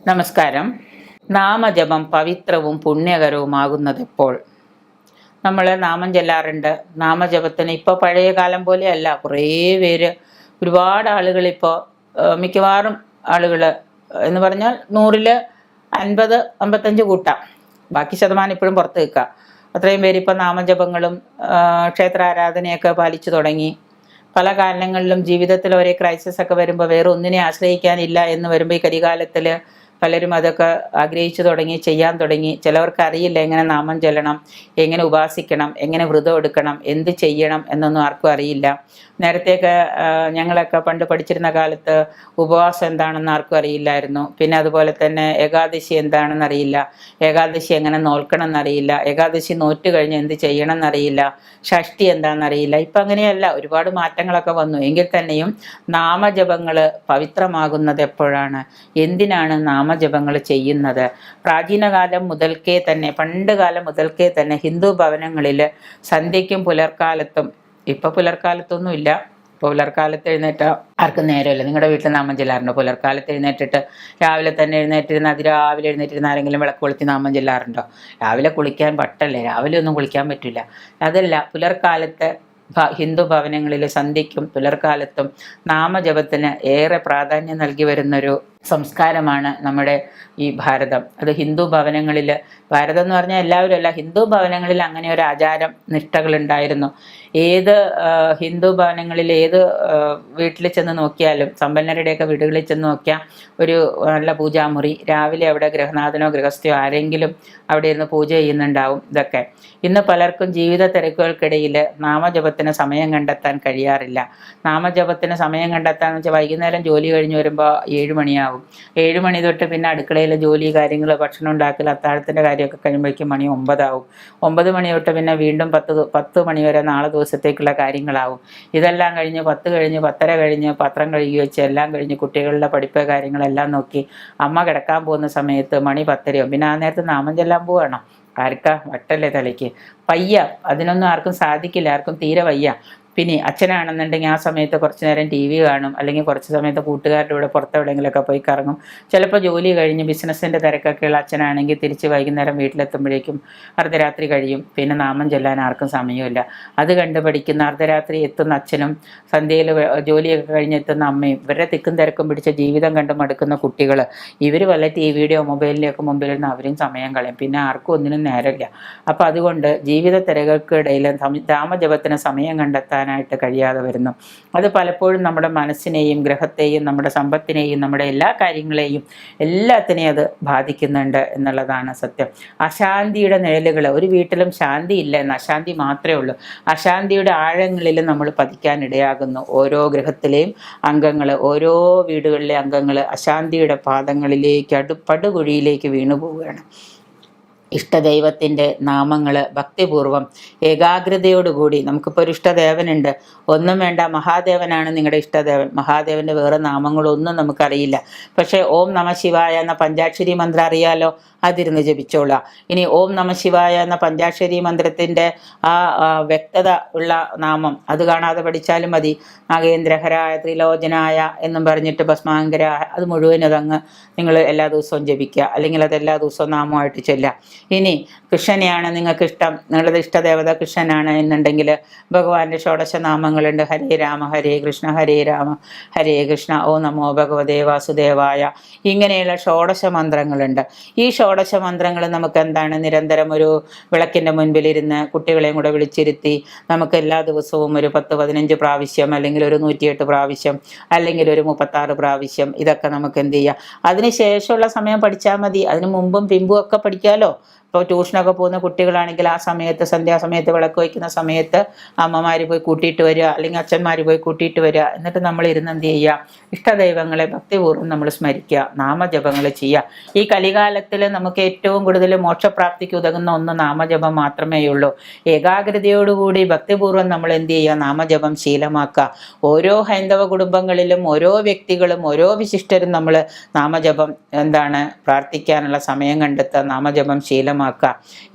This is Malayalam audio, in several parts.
നമസ്കാരം. നാമജപം പവിത്രവും പുണ്യകരവുമാകുന്നതെപ്പോൾ? നമ്മൾ നാമം ചെല്ലാറുണ്ട്. നാമജപത്തിന് ഇപ്പോൾ പഴയ കാലം പോലെയല്ല. കുറേ പേര്, ഒരുപാട് ആളുകൾ ഇപ്പോൾ, മിക്കവാറും ആളുകൾ എന്ന് പറഞ്ഞാൽ 100-ൽ 50, 55 കൂട്ടാം. ബാക്കി ശതമാനം ഇപ്പോഴും പുറത്ത് നിൽക്കുക. അത്രയും പേര് ഇപ്പോൾ നാമജപങ്ങളും ക്ഷേത്രാരാധനയൊക്കെ പാലിച്ചു തുടങ്ങി. പല കാരണങ്ങളിലും ജീവിതത്തിൽ ഒരേ ക്രൈസിസ് ഒക്കെ വരുമ്പോൾ വേറെ ഒന്നിനെ ആശ്രയിക്കാനില്ല എന്ന് വരുമ്പോൾ ഈ കരികാലത്തിൽ പലരും അതൊക്കെ ആഗ്രഹിച്ചു തുടങ്ങി, ചെയ്യാൻ തുടങ്ങി. ചിലവർക്ക് അറിയില്ല എങ്ങനെ നാമം ചൊല്ലണം, എങ്ങനെ ഉപാസിക്കണം, എങ്ങനെ വ്രതം എടുക്കണം, എന്ത് ചെയ്യണം എന്നൊന്നും ആർക്കും അറിയില്ല. നേരത്തെയൊക്കെ ഞങ്ങളൊക്കെ പണ്ട് പഠിച്ചിരുന്ന കാലത്ത് ഉപവാസം എന്താണെന്ന് ആർക്കും അറിയില്ലായിരുന്നു. പിന്നെ അതുപോലെ തന്നെ ഏകാദശി എന്താണെന്ന് അറിയില്ല, ഏകാദശി എങ്ങനെ നോൽക്കണം എന്നറിയില്ല, ഏകാദശി നോറ്റ് കഴിഞ്ഞ് എന്ത് ചെയ്യണം എന്നറിയില്ല, ഷഷ്ടി എന്താണെന്നറിയില്ല. ഇപ്പം അങ്ങനെയല്ല, ഒരുപാട് മാറ്റങ്ങളൊക്കെ വന്നു. എങ്കിൽ തന്നെയും നാമജപങ്ങൾ പവിത്രമാകുന്നത് എപ്പോഴാണ്? എന്തിനാണ് നാമജപങ്ങൾ ചെയ്യുന്നത്? പ്രാചീനകാലം മുതൽക്കേ തന്നെ, പണ്ട് കാലം മുതൽക്കേ തന്നെ ഹിന്ദു ഭവനങ്ങളിൽ സന്ധ്യയ്ക്കും പുലർക്കാലത്തും, ഇപ്പോൾ പുലർക്കാലത്തൊന്നും ഇല്ല, ഇപ്പോൾ പുലർക്കാലത്ത് എഴുന്നേറ്റ ആർക്കും നേരമില്ല. നിങ്ങളുടെ വീട്ടിൽ നാമം ചെല്ലാറുണ്ടോ? പുലർക്കാലത്ത് എഴുന്നേറ്റിട്ട് രാവിലെ തന്നെ എഴുന്നേറ്റിരുന്ന, അതിരാവിലെ എഴുന്നേറ്റിരുന്ന ആരെങ്കിലും വിളക്ക് കൊളുത്തി നാമം ചെല്ലാറുണ്ടോ? രാവിലെ കുളിക്കാൻ പറ്റല്ലേ, രാവിലെ ഒന്നും കുളിക്കാൻ പറ്റില്ല. അതല്ല, പുലർക്കാലത്ത് ഹിന്ദു ഭവനങ്ങളിൽ സന്ധ്യയ്ക്കും പുലർക്കാലത്തും നാമജപത്തിന് ഏറെ പ്രാധാന്യം നൽകി വരുന്നൊരു സംസ്കാരമാണ് നമ്മുടെ ഈ ഭാരതം. അത് ഹിന്ദു ഭവനങ്ങളിൽ, ഭാരതം എന്ന് പറഞ്ഞാൽ എല്ലാവരും അല്ല, ഹിന്ദു ഭവനങ്ങളിൽ അങ്ങനെ ഒരു ആചാരം നിഷ്ഠകളുണ്ടായിരുന്നു. ഏത് ഹിന്ദു ഭവനങ്ങളിൽ, ഏത് വീട്ടിൽ ചെന്ന് നോക്കിയാലും, സമ്പന്നരുടെയൊക്കെ വീടുകളിൽ ചെന്ന് നോക്കിയാൽ ഒരു നല്ല പൂജാമുറി, രാവിലെ അവിടെ ഗൃഹനാഥനോ ഗൃഹസ്ഥയോ ആരെങ്കിലും അവിടെ ഇരുന്ന് പൂജ ചെയ്യുന്നുണ്ടാവും. ഇതൊക്കെ ഇന്ന് പലർക്കും ജീവിത തിരക്കുകൾക്കിടയിൽ നാമജപത്തിന് സമയം കണ്ടെത്താൻ കഴിയാറില്ല. നാമജപത്തിന് സമയം കണ്ടെത്താന്ന് വെച്ചാൽ വൈകുന്നേരം ജോലി കഴിഞ്ഞ് വരുമ്പോൾ 7 മണിയാവും. 7 മണി തൊട്ട് പിന്നെ അടുക്കളയിലെ ജോലി കാര്യങ്ങൾ, ഭക്ഷണം ഉണ്ടാക്കൽ, അത്താഴത്തിൻ്റെ കാര്യമൊക്കെ കഴിയുമ്പോഴേക്കും മണി 9 ആവും. 9 മണി തൊട്ട് പിന്നെ വീണ്ടും 10 മണി വരെ നാളെ ദിവസത്തേക്കുള്ള കാര്യങ്ങളാവും. ഇതെല്ലാം കഴിഞ്ഞ് 10 കഴിഞ്ഞ് 10:30 കഴിഞ്ഞ് പത്രം കഴുകി വെച്ച് എല്ലാം കഴിഞ്ഞ് കുട്ടികളുടെ പഠിപ്പ് കാര്യങ്ങളെല്ലാം നോക്കി അമ്മ കിടക്കാൻ പോകുന്ന സമയത്ത് മണി 10:30 പിന്നെ ആ നേരത്ത് നാമം ചെല്ലാൻ പോവുകയാണോ? ആർക്കാ വട്ടല്ലേ തലയ്ക്ക്? വയ്യ, അതിനൊന്നും ആർക്കും സാധിക്കില്ല, ആർക്കും തീരെ വയ്യ. പിന്നെ അച്ഛനാണെന്നുണ്ടെങ്കിൽ ആ സമയത്ത് കുറച്ച് നേരം TV കാണും, അല്ലെങ്കിൽ കുറച്ച് സമയത്ത് കൂട്ടുകാരുടെ കൂടെ പുറത്തെവിടെയെങ്കിലുമൊക്കെ പോയി കറങ്ങും. ചിലപ്പോൾ ജോലി കഴിഞ്ഞ് ബിസിനസ്സിൻ്റെ തിരക്കൊക്കെയുള്ള അച്ഛനാണെങ്കിൽ തിരിച്ച് വൈകുന്നേരം വീട്ടിലെത്തുമ്പോഴേക്കും അർദ്ധരാത്രി കഴിയും. പിന്നെ നാമം ചൊല്ലാൻ ആർക്കും സമയമില്ല. അത് കണ്ട് പഠിക്കുന്ന, അർദ്ധരാത്രി എത്തുന്ന അച്ഛനും സന്ധ്യയിൽ ജോലിയൊക്കെ കഴിഞ്ഞെത്തുന്ന അമ്മയും, ഇവരുടെ തിക്കും തിരക്കും പിടിച്ച ജീവിതം കണ്ട് മടുക്കുന്ന കുട്ടികൾ, ഇവർ വല്ല TVയുടെയോ മൊബൈലിൻ്റെയൊക്കെ മുമ്പിൽ നിന്ന് അവരും സമയം കളയും. പിന്നെ ആർക്കും ഒന്നിനും നേരമില്ല. അപ്പോൾ അതുകൊണ്ട് ജീവിത തിരകൾക്കിടയിൽ നാമജപത്തിന് സമയം കണ്ടെത്താൻ കഴിയാതെ വരുന്നു. അത് പലപ്പോഴും നമ്മുടെ മനസ്സിനെയും ഗ്രഹത്തെയും നമ്മുടെ സമ്പത്തിനെയും നമ്മുടെ എല്ലാ കാര്യങ്ങളെയും എല്ലാത്തിനെയും അത് ബാധിക്കുന്നുണ്ട് എന്നുള്ളതാണ് സത്യം. അശാന്തിയുടെ നിഴലുകൾ, ഒരു വീട്ടിലും ശാന്തി ഇല്ല എന്ന്, അശാന്തി മാത്രമേ ഉള്ളൂ. അശാന്തിയുടെ ആഴങ്ങളിൽ നമ്മൾ പതിക്കാനിടയാകുന്നു. ഓരോ ഗ്രഹത്തിലെയും അംഗങ്ങൾ, ഓരോ വീടുകളിലെ അംഗങ്ങൾ അശാന്തിയുടെ പാദങ്ങളിലേക്ക്, പടുകുഴിയിലേക്ക് വീണു പോവുകയാണ്. ഇഷ്ടദൈവത്തിൻ്റെ നാമങ്ങൾ ഭക്തിപൂർവം ഏകാഗ്രതയോടുകൂടി, നമുക്കിപ്പോൾ ഒരു ഇഷ്ടദേവനുണ്ട്, ഒന്നും വേണ്ട, മഹാദേവനാണ് നിങ്ങളുടെ ഇഷ്ടദേവൻ. മഹാദേവൻ്റെ വേറെ നാമങ്ങളൊന്നും നമുക്കറിയില്ല. പക്ഷേ ഓം നമ ശിവായ എന്ന പഞ്ചാക്ഷരി മന്ത്രം അറിയാലോ, അതിരുന്ന് ജപിച്ചോളാം. ഇനി ഓം നമ ശിവായ എന്ന പഞ്ചാക്ഷരി മന്ത്രത്തിൻ്റെ ആ വ്യക്തത ഉള്ള നാമം അത് കാണാതെ പഠിച്ചാലും മതി. നാഗേന്ദ്രഹരായ ത്രിലോചനായ എന്നും പറഞ്ഞിട്ട് ഭസ്മാങ്കരായ, അത് മുഴുവൻ അതങ്ങ് നിങ്ങൾ എല്ലാ ദിവസവും ജപിക്കുക, അല്ലെങ്കിൽ അത് എല്ലാ ദിവസവും നാമമായിട്ട് ചൊല്ലുക. ഇനി കൃഷ്ണനെയാണ് നിങ്ങൾക്ക് ഇഷ്ടം, നിങ്ങളുടെ ഇഷ്ടദേവത കൃഷ്ണനാണ് എന്നുണ്ടെങ്കിൽ ഭഗവാന്റെ ഷോഡശ നാമങ്ങളുണ്ട്. ഹരേ രാമ ഹരേ കൃഷ്ണ ഹരേ രാമ ഹരേ കൃഷ്ണ, ഓ നമോ ഭഗവതേ വാസുദേവായ, ഇങ്ങനെയുള്ള ഷോഡശ മന്ത്രങ്ങളുണ്ട്. ഈ ഷോഡശ മന്ത്രങ്ങൾ നമുക്ക് എന്താണ്, നിരന്തരം ഒരു വിളക്കിൻ്റെ മുൻപിലിരുന്ന് കുട്ടികളെയും കൂടെ വിളിച്ചിരുത്തി നമുക്ക് എല്ലാ ദിവസവും ഒരു 10-15 പ്രാവശ്യം, അല്ലെങ്കിൽ ഒരു 108 പ്രാവശ്യം, അല്ലെങ്കിൽ ഒരു 36 പ്രാവശ്യം, ഇതൊക്കെ നമുക്ക് എന്ത് ചെയ്യാം. അതിനുശേഷമുള്ള സമയം പഠിച്ചാൽ മതി. അതിന് മുമ്പും പിമ്പും ഒക്കെ പഠിക്കാമല്ലോ. ഇപ്പോൾ ട്യൂഷനൊക്കെ പോകുന്ന കുട്ടികളാണെങ്കിൽ ആ സമയത്ത്, സന്ധ്യാസമയത്ത് വിളക്ക് വയ്ക്കുന്ന സമയത്ത് അമ്മമാർ പോയി കൂട്ടിയിട്ട് വരിക, അല്ലെങ്കിൽ അച്ഛന്മാർ പോയി കൂട്ടിയിട്ട് വരിക. എന്നിട്ട് നമ്മൾ ഇരുന്ന് എന്ത് ചെയ്യുക, ഇഷ്ടദൈവങ്ങളെ ഭക്തിപൂർവ്വം നമ്മൾ സ്മരിക്കുക, നാമജപങ്ങൾ ചെയ്യുക. ഈ കലികാലത്തിൽ നമുക്ക് ഏറ്റവും കൂടുതൽ മോക്ഷപ്രാപ്തിക്ക് ഉതകുന്ന ഒന്ന് നാമജപം മാത്രമേ ഉള്ളൂ. ഏകാഗ്രതയോടുകൂടി ഭക്തിപൂർവ്വം നമ്മൾ എന്ത് ചെയ്യുക, നാമജപം ശീലമാക്കുക. ഓരോ ഹൈന്ദവ കുടുംബങ്ങളിലും ഓരോ വ്യക്തികളും ഓരോ വിശിഷ്ടരും നമ്മൾ നാമജപം എന്താണ് പ്രാർത്ഥിക്കാനുള്ള സമയം കണ്ടെത്തുക, നാമജപം ശീലമാക്കുക.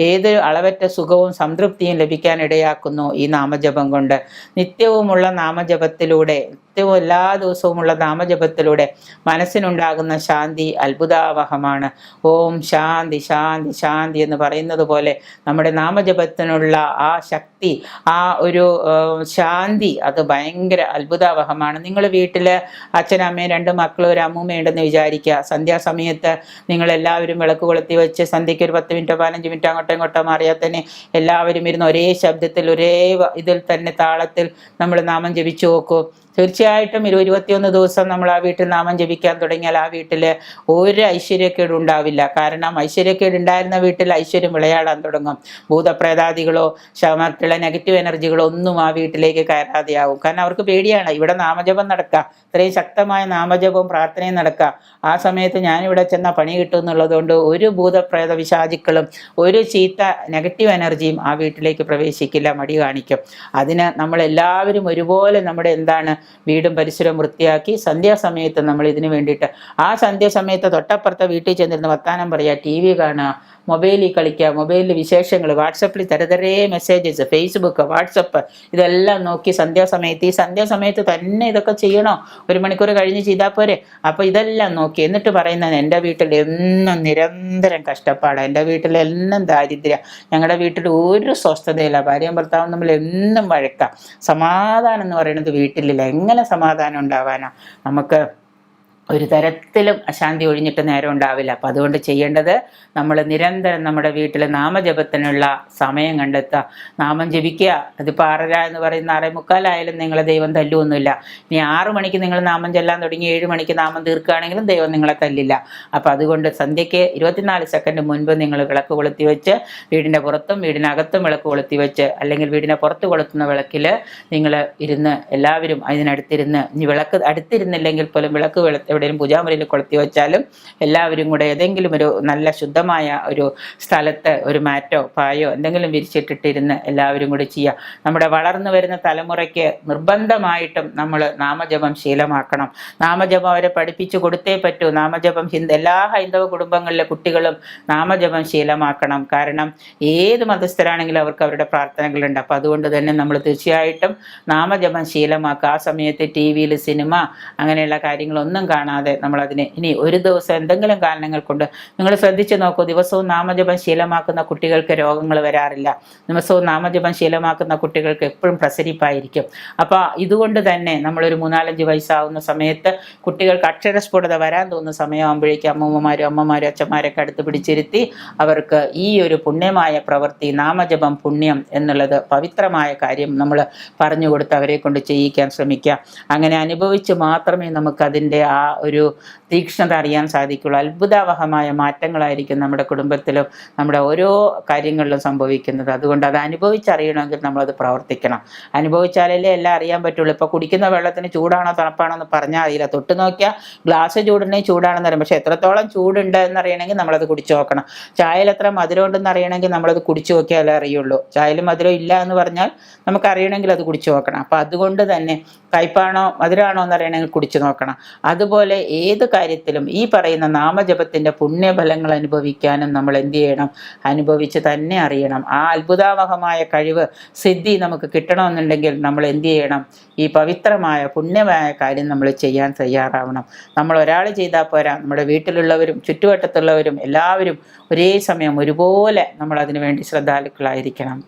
ഏത് അളവറ്റ സുഖവും സംതൃപ്തിയും ലഭിക്കാൻ ഇടയാക്കുന്നു ഈ നാമജപം കൊണ്ട്. നിത്യവുമുള്ള നാമജപത്തിലൂടെ നിത്യവും എല്ലാ ദിവസവുമുള്ള നാമജപത്തിലൂടെ മനസ്സിനുണ്ടാകുന്ന ശാന്തി അത്ഭുതാവഹമാണ്. ഓം ശാന്തി ശാന്തി ശാന്തി എന്ന് പറയുന്നത് പോലെ നമ്മുടെ നാമജപത്തിനുള്ള ആ ശക്തി, ആ ഒരു ശാന്തി, അത് ഭയങ്കര അത്ഭുതാവഹമാണ്. നിങ്ങൾ വീട്ടിൽ അച്ഛനമ്മയും 2 മക്കളും ഒരു അമ്മൂമ്മയുണ്ടെന്ന് വിചാരിക്കുക. സന്ധ്യാസമയത്ത് നിങ്ങളെല്ലാവരും വിളക്ക് കൊളുത്തി വെച്ച് സന്ധ്യയ്ക്ക് ഒരു 10 മിനിറ്റോ 15 മിനിറ്റോ അങ്ങോട്ടോ ഇങ്ങോട്ടോ മാറിയാൽ തന്നെ എല്ലാവരും ഇരുന്ന് ഒരേ ശബ്ദത്തിൽ ഒരേ ഇതിൽ തന്നെ താളത്തിൽ നമ്മൾ നാമം ജപിച്ചു നോക്കൂ. തീർച്ചയായിട്ടും 21 ദിവസം നമ്മൾ ആ വീട്ടിൽ നാമം ജപിക്കാൻ തുടങ്ങിയാൽ ആ വീട്ടിൽ ഒരു ഐശ്വര്യക്കേടും ഉണ്ടാവില്ല. കാരണം ഐശ്വര്യക്കേട് ഉണ്ടായിരുന്ന വീട്ടിൽ ഐശ്വര്യം വിളയാടാൻ തുടങ്ങും. ഭൂതപ്രേതാദികളോ മറ്റുള്ള നെഗറ്റീവ് എനർജികളോ ഒന്നും ആ വീട്ടിലേക്ക് കയറാതെയാവും. കാരണം അവർക്ക് പേടിയാണ്. ഇവിടെ നാമജപം നടക്കുക, ഇത്രയും ശക്തമായ നാമജപവും പ്രാർത്ഥനയും നടക്കുക. ആ സമയത്ത് ഞാനിവിടെ ചെന്നാൽ പണി കിട്ടും എന്നുള്ളതുകൊണ്ട് ഒരു ഭൂതപ്രേത വിശാചിക്കളും ഒരു ചീത്ത നെഗറ്റീവ് എനർജിയും ആ വീട്ടിലേക്ക് പ്രവേശിക്കില്ല, മടി കാണിക്കും. അതിന് നമ്മളെല്ലാവരും ഒരുപോലെ നമ്മുടെ വീടും പരിസരവും വൃത്തിയാക്കി സന്ധ്യാസമയത്ത് നമ്മൾ ഇതിനു വേണ്ടിയിട്ട് ആ സന്ധ്യാസമയത്ത് തൊട്ടപ്പുറത്തെ വീട്ടിൽ ചെന്നിരുന്ന് വർത്താനം പറയുക, TV കാണുക, മൊബൈലിൽ കളിക്കുക, മൊബൈലിൽ വിശേഷങ്ങൾ, വാട്സപ്പിൽ തരതരേ മെസ്സേജസ്, ഫേസ്ബുക്ക്, വാട്സപ്പ് ഇതെല്ലാം നോക്കി ഈ സന്ധ്യാസമയത്ത് തന്നെ ഇതൊക്കെ ചെയ്യണോ? 1 മണിക്കൂർ കഴിഞ്ഞ് ചെയ്താൽ പോരെ? അപ്പോൾ ഇതെല്ലാം നോക്കി എന്നിട്ട് പറയുന്നത്, എൻ്റെ വീട്ടിൽ എന്നും നിരന്തരം കഷ്ടപ്പാടാണ്, എൻ്റെ വീട്ടിൽ എന്നും ദാരിദ്ര്യം, ഞങ്ങളുടെ വീട്ടിൽ ഒരു സ്വസ്ഥതയില്ല, ഭാര്യയും ഭർത്താവും തമ്മിൽ എന്നും വഴക്കാം, സമാധാനം എന്ന് പറയുന്നത് വീട്ടിലില്ല. എങ്ങനെ സമാധാനം ഉണ്ടാവാനാ? നമുക്ക് ഒരു തരത്തിലും അശാന്തി ഒഴിഞ്ഞിട്ട് നേരം ഉണ്ടാവില്ല. അപ്പം അതുകൊണ്ട് ചെയ്യേണ്ടത്, നമ്മൾ നിരന്തരം നമ്മുടെ വീട്ടിൽ നാമജപത്തിനുള്ള സമയം കണ്ടെത്തുക, നാമം ജപിക്കുക. അതിപ്പോൾ 6:30 എന്ന് പറയുന്ന 6:45 നിങ്ങളെ ദൈവം തല്ലുമൊന്നുമില്ല. ഇനി 6 മണിക്ക് നിങ്ങൾ നാമം ചെല്ലാൻ തുടങ്ങി 7 മണിക്ക് നാമം തീർക്കുകയാണെങ്കിലും ദൈവം നിങ്ങളെ തല്ലില്ല. അപ്പം അതുകൊണ്ട് സന്ധ്യയ്ക്ക് 24 സെക്കൻഡ് മുൻപ് നിങ്ങൾ വിളക്ക് കൊളുത്തി വെച്ച്, വീടിൻ്റെ പുറത്തും വീടിനകത്തും വിളക്ക് കൊളുത്തി വെച്ച്, അല്ലെങ്കിൽ വീടിൻ്റെ പുറത്ത് കൊളുത്തുന്ന വിളക്കിൽ നിങ്ങൾ ഇരുന്ന് എല്ലാവരും അതിനടുത്തിരുന്ന്, ഇനി വിളക്ക് അടുത്തിരുന്നില്ലെങ്കിൽ പോലും വിളക്ക് എവിടെയും പൂജാമുറിയിൽ കൊളുത്തി വെച്ചാലും എല്ലാവരും കൂടെ ഏതെങ്കിലും ഒരു നല്ല ശുദ്ധമായ ഒരു സ്ഥലത്ത് ഒരു മാറ്റോ പായോ എന്തെങ്കിലും വിരിച്ചിട്ടിട്ടിരുന്ന് എല്ലാവരും കൂടി ചെയ്യുക. നമ്മുടെ വളർന്നു വരുന്ന തലമുറയ്ക്ക് നിർബന്ധമായിട്ടും നമ്മൾ നാമജപം ശീലമാക്കണം. നാമജപം അവരെ പഠിപ്പിച്ചു കൊടുത്തേ പറ്റൂ. നാമജപം എല്ലാ ഹൈന്ദവ കുടുംബങ്ങളിലെ കുട്ടികളും നാമജപം ശീലമാക്കണം. കാരണം ഏത് മതസ്ഥരാണെങ്കിലും അവർക്ക് അവരുടെ പ്രാർത്ഥനകളുണ്ട്. അപ്പം അതുകൊണ്ട് തന്നെ നമ്മൾ തീർച്ചയായിട്ടും നാമജപം ശീലമാക്കുക. ആ സമയത്ത് TV-യിൽ സിനിമ അങ്ങനെയുള്ള കാര്യങ്ങളൊന്നും കാണാതെ നമ്മളതിനെ, ഇനി ഒരു ദിവസം എന്തെങ്കിലും കാരണങ്ങൾ കൊണ്ട് നിങ്ങൾ ശ്രദ്ധിച്ചു നോക്കൂ, ദിവസവും നാമജപം ശീലമാക്കുന്ന കുട്ടികൾക്ക് രോഗങ്ങൾ വരാറില്ല. ദിവസവും നാമജപം ശീലമാക്കുന്ന കുട്ടികൾക്ക് എപ്പോഴും പ്രസരിപ്പായിരിക്കും. അപ്പോൾ ഇതുകൊണ്ട് തന്നെ നമ്മളൊരു 3-4 വയസ്സാവുന്ന സമയത്ത് കുട്ടികൾക്ക് അക്ഷരസ്ഫുടത വരാൻ തോന്നുന്ന സമയമാകുമ്പോഴേക്കും അമ്മമാരും അച്ഛന്മാരൊക്കെ അടുത്ത് പിടിച്ചിരുത്തി അവർക്ക് ഈ ഒരു പുണ്യമായ പ്രവൃത്തി, നാമജപം പുണ്യം എന്നുള്ളത് പവിത്രമായ കാര്യം നമ്മൾ പറഞ്ഞു കൊടുത്ത് അവരെ കൊണ്ട് ചെയ്യിക്കാൻ ശ്രമിക്കുക. അങ്ങനെ അനുഭവിച്ച് മാത്രമേ നമുക്കതിൻ്റെ ആ ഒരു തീക്ഷ്ണത അറിയാൻ സാധിക്കുള്ളൂ. അത്ഭുതാവഹമായ മാറ്റങ്ങളായിരിക്കും നമ്മുടെ കുടുംബത്തിലും നമ്മുടെ ഓരോ കാര്യങ്ങളിലും സംഭവിക്കുന്നത്. അതുകൊണ്ട് അത് അനുഭവിച്ചറിയണമെങ്കിൽ നമ്മളത് പ്രവർത്തിക്കണം. അനുഭവിച്ചാലല്ലേ എല്ലാം അറിയാൻ പറ്റുള്ളൂ. ഇപ്പോൾ കുടിക്കുന്ന വെള്ളത്തിന് ചൂടാണോ തണുപ്പാണോ എന്ന് പറഞ്ഞാൽ അറിയില്ല. തൊട്ട് നോക്കിയാൽ ഗ്ലാസ് ചൂടുണ്ടെങ്കിൽ ചൂടാണെന്ന് അറിയാം, പക്ഷേ എത്രത്തോളം ചൂടുണ്ട് എന്നറിയണമെങ്കിൽ നമ്മളത് കുടിച്ചു നോക്കണം. ചായയിൽ എത്ര മധുരം ഉണ്ടെന്ന് അറിയണമെങ്കിൽ നമ്മളത് കുടിച്ചു നോക്കിയാലേ അറിയുള്ളൂ. ചായയിൽ മധുരം ഇല്ല എന്ന് പറഞ്ഞാൽ നമുക്കറിയണമെങ്കിൽ അത് കുടിച്ചു നോക്കണം. അപ്പോൾ അതുകൊണ്ട് തന്നെ കയ്പാണോ മധുരമാണോ എന്നറിയണമെങ്കിൽ കുടിച്ചു നോക്കണം. അതുപോലെ ഏത് കാര്യത്തിലും ഈ പറയുന്ന നാമജപത്തിൻ്റെ പുണ്യഫലങ്ങൾ അനുഭവിക്കാനും നമ്മൾ എന്ത് ചെയ്യണം? അനുഭവിച്ച് തന്നെ അറിയണം. ആ അത്ഭുതാവഹമായ കഴിവ്, സിദ്ധി നമുക്ക് കിട്ടണമെന്നുണ്ടെങ്കിൽ നമ്മൾ എന്ത് ചെയ്യണം? ഈ പവിത്രമായ പുണ്യമായ കാര്യം നമ്മൾ ചെയ്യാൻ തയ്യാറാവണം. നമ്മൾ ഒരാൾ ചെയ്താൽ പോരാ, നമ്മുടെ വീട്ടിലുള്ളവരും ചുറ്റുവട്ടത്തുള്ളവരും എല്ലാവരും ഒരേ സമയം ഒരുപോലെ നമ്മൾ അതിനു വേണ്ടി ശ്രദ്ധാലുക്കളായിരിക്കണം.